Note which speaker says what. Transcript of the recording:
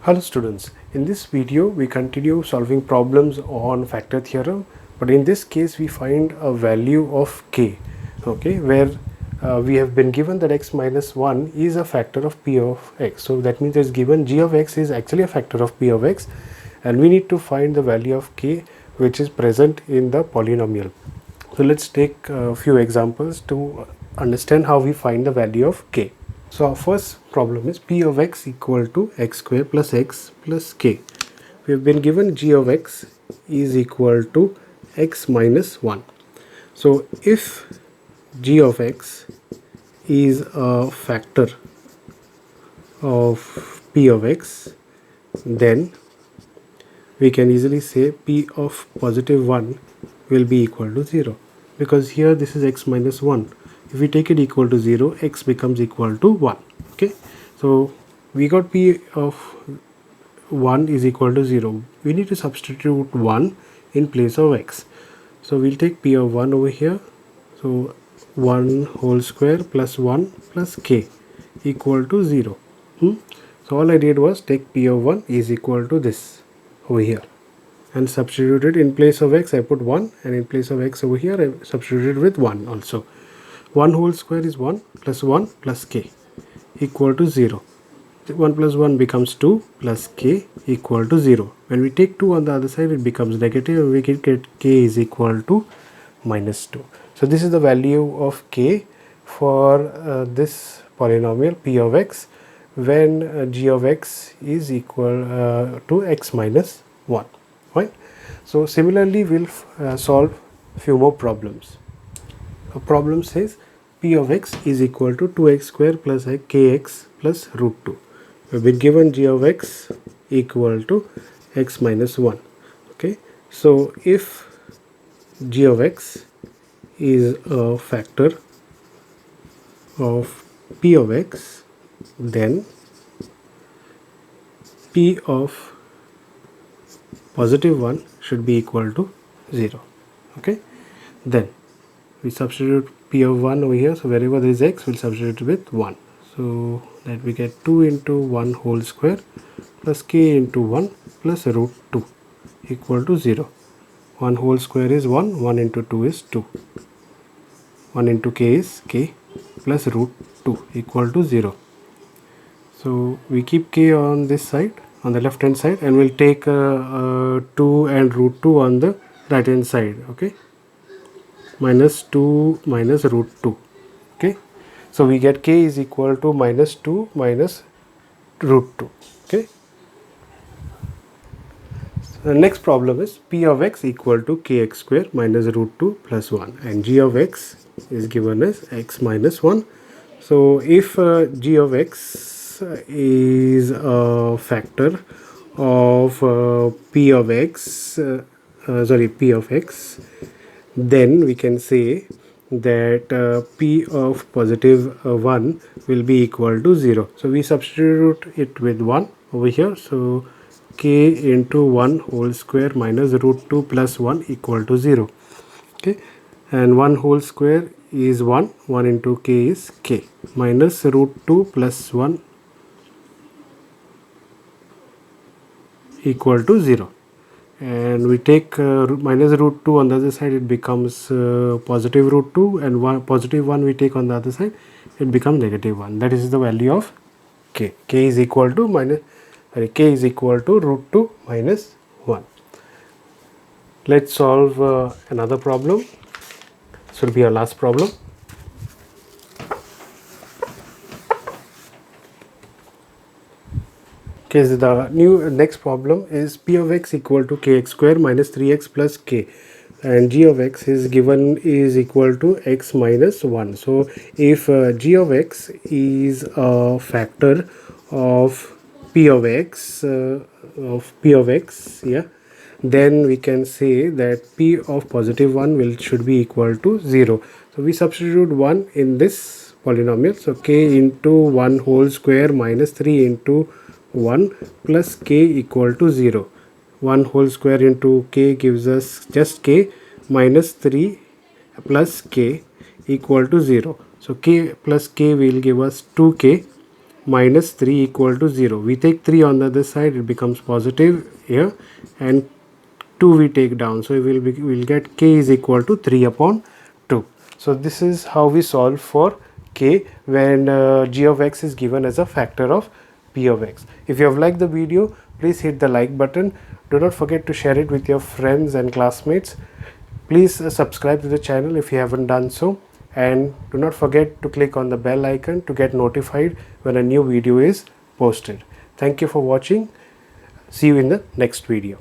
Speaker 1: Hello students, in this video we continue solving problems on factor theorem, but in this case we find a value of k, okay, where we have been given that x minus 1 is a factor of p of x. So that means it's given g of x is actually a factor of p of x, and we need to find the value of k which is present in the polynomial. So let's take a few examples to understand how we find the value of k. So our first problem is p of x equal to x square plus x plus k. We have been given g of x is equal to x minus 1. So if g of x is a factor of p of x, then we can easily say p of positive 1 will be equal to 0, because here this is x minus 1. If we take it equal to 0, x becomes equal to 1. Okay, so we got p of 1 is equal to 0. We need to substitute 1 in place of x. So we'll take p of 1 over here. So 1 whole square plus 1 plus k equal to 0. So all I did was take p of 1 is equal to this over here and substituted in place of x. I put 1, and in place of x over here I substituted with 1 also. 1 whole square is 1 plus k equal to 0. 1 plus 1 becomes 2 plus k equal to 0. When we take 2 on the other side, it becomes negative, and we can get k is equal to minus 2. So this is the value of k for this polynomial p of x when g of x is equal to x minus 1. Right? So similarly, we'll solve few more problems. A problem says p of x is equal to 2x square plus kx plus root 2. We've been given g of x equal to x minus 1. Okay, so if g of x is a factor of p of x, then p of positive 1 should be equal to 0. Okay, then we substitute p of 1 over here. So wherever there is x, we'll substitute with 1. So that we get 2 into 1 whole square plus k into 1 plus root 2 equal to 0. 1 whole square is 1, 1 into 2 is 2. 1 into k is k plus root 2 equal to 0. So we keep k on this side, on the left hand side, and we'll take 2 and root 2 on the right hand side. Okay, minus 2 minus root 2. Okay, so we get k is equal to minus 2 minus root 2. Okay, so the next problem is p of x equal to kx square minus root 2 plus 1, and g of x is given as x minus 1. So if g of x is a factor of p of x, then we can say that p of positive 1 will be equal to 0. So we substitute it with 1 over here. So k into 1 whole square minus root 2 plus 1 equal to 0. Okay, and 1 whole square is 1, 1 into k is k, minus root 2 plus 1 equal to 0. And we take minus root 2 on the other side, it becomes positive root 2, and positive 1 we take on the other side, it becomes negative 1. That is the value of k. K is equal to root 2 minus 1. Let's solve another problem. This will be our last problem. Okay, so the next problem is p of x equal to kx square minus 3x plus k, and g of x is given is equal to x minus 1. So if g of x is a factor of p of x, then we can say that p of positive 1 should be equal to 0. So we substitute 1 in this polynomial. So k into 1 whole square minus 3 into 1 plus k equal to 0. 1 whole square into k gives us just k, minus 3 plus k equal to 0. So k plus k will give us 2k minus 3 equal to 0. We take 3 on the other side, it becomes positive here, and 2 we take down, so we'll get k is equal to 3 upon 2. So this is how we solve for k when g of x is given as a factor of p of x. If you have liked the video, please hit the like button. Do not forget to share it with your friends and classmates. Please subscribe to the channel if you haven't done so, and do not forget to click on the bell icon to get notified when a new video is posted. Thank you for watching. See you in the next video.